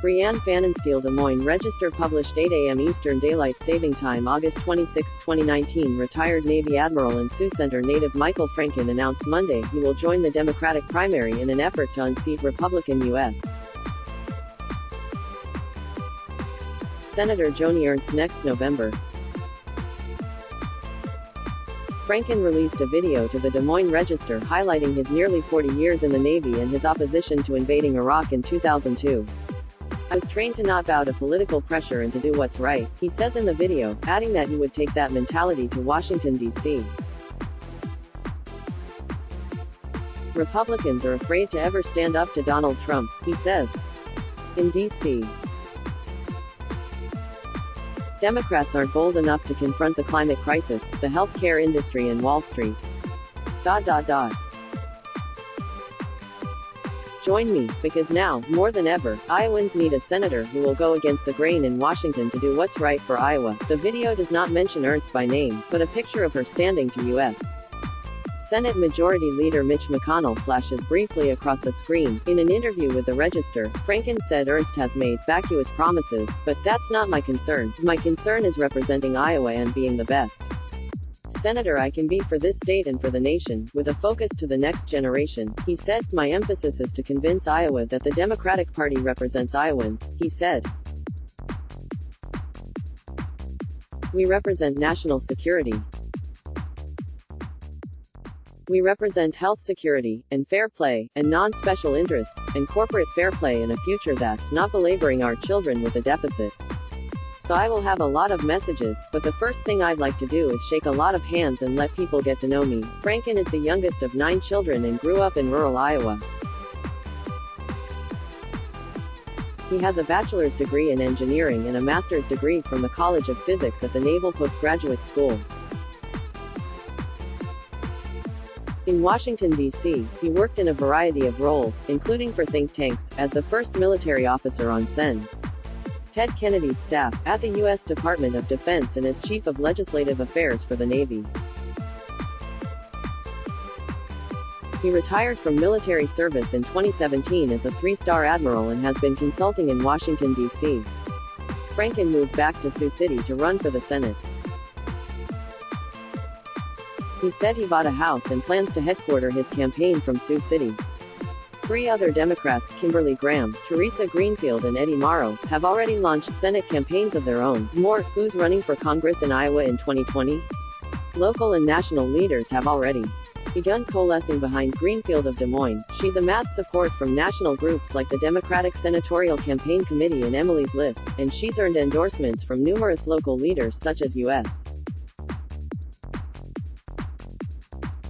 Brianne Pfannenstiel Des Moines Register published 8 a.m. Eastern Daylight Saving Time August 26, 2019 Retired Navy Admiral and Sioux Center native Michael Franken announced Monday he will join the Democratic primary in an effort to unseat Republican U.S. Senator Joni Ernst next November. Franken released a video to the Des Moines Register highlighting his nearly 40 years in the Navy and his opposition to invading Iraq in 2002. "I was trained to not bow to political pressure and to do what's right," he says in the video, adding that he would take that mentality to Washington, D.C. "Republicans are afraid to ever stand up to Donald Trump," he says. In D.C., Democrats aren't bold enough to confront the climate crisis, the healthcare industry and Wall Street. Join me, because now, more than ever, Iowans need a senator who will go against the grain in Washington to do what's right for Iowa. The video does not mention Ernst by name, but a picture of her standing to U.S. Senate Majority Leader Mitch McConnell flashes briefly across the screen. In an interview with the Register, Franken said Ernst has made vacuous promises, but that's not my concern. My concern is representing Iowa and being the best senator I can be for this state and for the nation, with a focus to the next generation. He said, "My emphasis is to convince Iowa that the Democratic Party represents Iowans," he said. "We represent national security. We represent health security, and fair play, and non-special interests, and corporate fair play and a future that's not belaboring our children with a deficit. So I will have a lot of messages, but the first thing I'd like to do is shake a lot of hands and let people get to know me." Franken is the youngest of 9 children and grew up in rural Iowa. He has a bachelor's degree in engineering and a master's degree from the College of Physics at the Naval Postgraduate School. In Washington, D.C., he worked in a variety of roles, including for think tanks, as the first military officer on Sen. Ted Kennedy's staff, at the U.S. Department of Defense and as Chief of Legislative Affairs for the Navy. He retired from military service in 2017 as a 3-star admiral and has been consulting in Washington, D.C. Franken moved back to Sioux City to run for the Senate. He said he bought a house and plans to headquarter his campaign from Sioux City. 3 other Democrats, Kimberly Graham, Teresa Greenfield and Eddie Morrow, have already launched Senate campaigns of their own. More, who's running for Congress in Iowa in 2020? Local and national leaders have already begun coalescing behind Greenfield of Des Moines. She's amassed support from national groups like the Democratic Senatorial Campaign Committee and Emily's List, and she's earned endorsements from numerous local leaders such as U.S.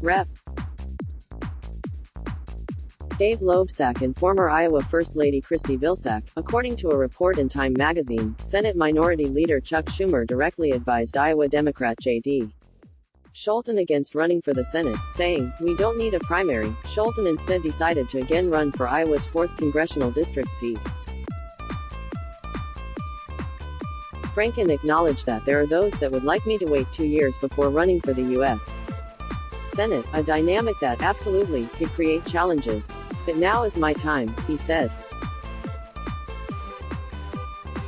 Rep. Dave Loebsack and former Iowa First Lady Christy Vilsack. According to a report in Time magazine, Senate Minority Leader Chuck Schumer directly advised Iowa Democrat J.D. Scholten against running for the Senate, saying, "We don't need a primary." Scholten instead decided to again run for Iowa's 4th congressional district seat. Franken acknowledged that there are those that would like me to wait 2 years before running for the U.S. Senate, a dynamic that absolutely could create challenges. But now is my time, he said.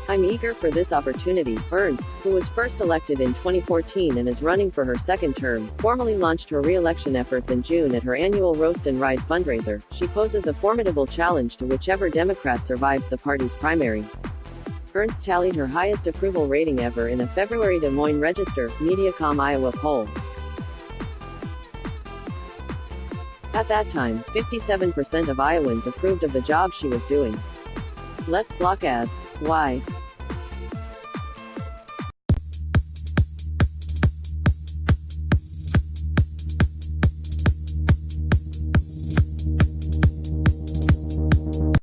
"I'm eager for this opportunity." Ernst, who was first elected in 2014 and is running for her 2nd term, formally launched her re-election efforts in June at her annual Roast and Ride fundraiser. She poses a formidable challenge to whichever Democrat survives the party's primary. Ernst tallied her highest approval rating ever in a February Des Moines Register, Mediacom Iowa poll. At that time, 57% of Iowans approved of the job she was doing. Let's block ads. Why?